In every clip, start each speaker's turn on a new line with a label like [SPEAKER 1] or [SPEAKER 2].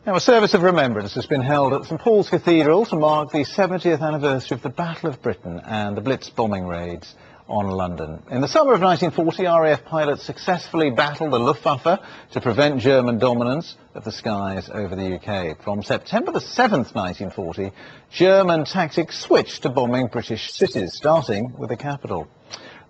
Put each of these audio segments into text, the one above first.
[SPEAKER 1] Now, a service of remembrance has been held at St Paul's Cathedral to mark the 70th anniversary of the Battle of Britain and the Blitz bombing raids on London. In the summer of 1940, RAF pilots successfully battled the Luftwaffe to prevent German dominance of the skies over the UK. From September the 7th, 1940, German tactics switched to bombing British cities, starting with the capital.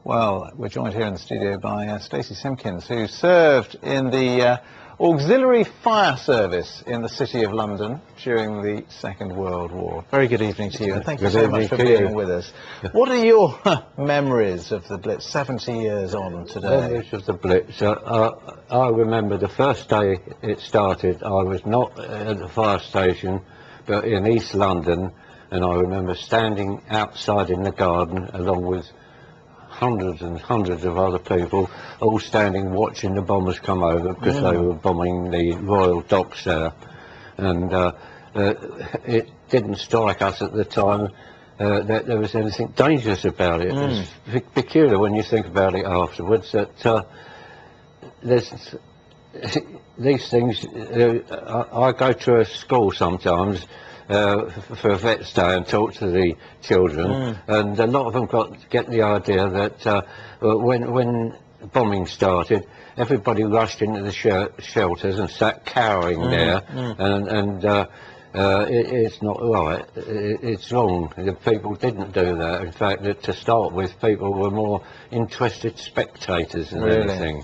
[SPEAKER 1] Well, we're joined here in the studio by Stacey Simkins, who served in the Auxilliary Fire Service in the City of London during the Second World War. Very good evening to you, and thank you so much for being with us. What are your memories of the Blitz 70 years on today?
[SPEAKER 2] Memories of the Blitz. I remember the first day it started. I was not at the fire station, but in East London, and I remember standing outside in the garden along with hundreds and hundreds of other people, all standing watching the bombers come over because they were bombing the Royal Docks there. And it didn't strike us at the time that there was anything dangerous about it. It's peculiar when you think about it afterwards that there's these things. I go to a school sometimes for a Vets Day and talk to the children, and a lot of them get the idea that when bombing started, everybody rushed into the shelters and sat cowering there, and it's not right. It's wrong. The people didn't do that. In fact, to start with, people were more interested spectators than anything.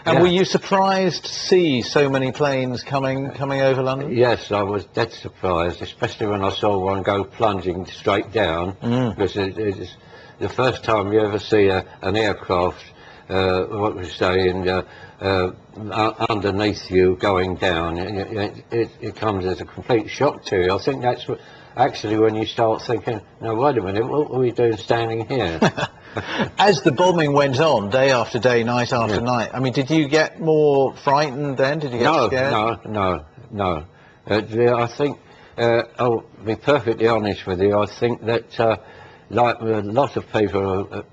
[SPEAKER 1] And were you surprised to see so many planes coming over London?
[SPEAKER 2] Yes, I was dead surprised, especially when I saw one go plunging straight down, because it's the first time you ever see an aircraft, what we say, underneath you going down. It comes as a complete shock to you. I think that's actually when you start thinking, no, wait a minute, what are we doing standing here?
[SPEAKER 1] As the bombing went on, day after day, night after night, I mean, did you get more frightened then? Did you get scared?
[SPEAKER 2] No. I think, I'll be perfectly honest with you, I think that, like a lot of people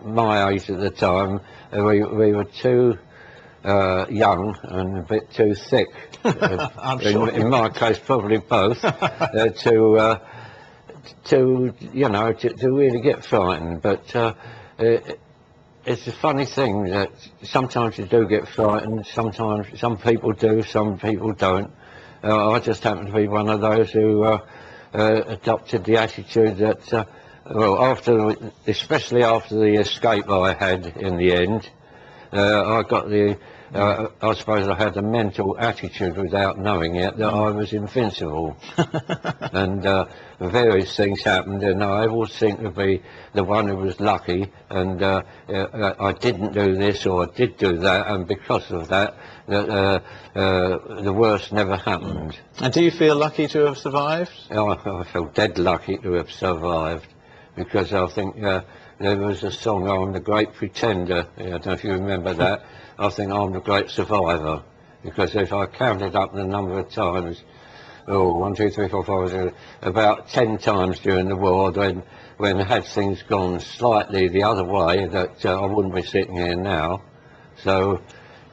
[SPEAKER 2] my age at the time, we were too young and a bit too thick.
[SPEAKER 1] I'm sure.
[SPEAKER 2] In my case, probably both, to really get frightened. But it's a funny thing that sometimes you do get frightened, sometimes some people do, some people don't. I just happen to be one of those who adopted the attitude that well, especially after the escape I had in the end, I got I suppose I had a mental attitude without knowing it that I was invincible. And various things happened, and I always seemed to be the one who was lucky, and I didn't do this or I did do that, and because of that, the worst never happened.
[SPEAKER 1] And do you feel lucky to have survived?
[SPEAKER 2] I feel dead lucky to have survived, because I think there was a song, I'm the Great Pretender. I don't know if you remember that. I think I'm the great survivor, because if I counted up the number of times, 1, 2, 3, 4, 5, about 10 times during the war, when had things gone slightly the other way, that I wouldn't be sitting here now. So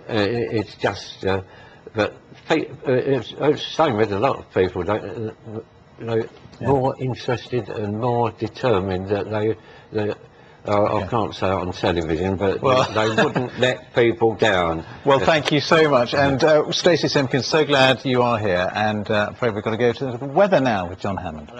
[SPEAKER 2] it's just, but it's the same with a lot of people. More interested and more determined that I can't say it on television, but they wouldn't let people down.
[SPEAKER 1] Well, thank you so much. And Stacey Simkins, so glad you are here. And I'm afraid we've got to go to the weather now with John Hammond.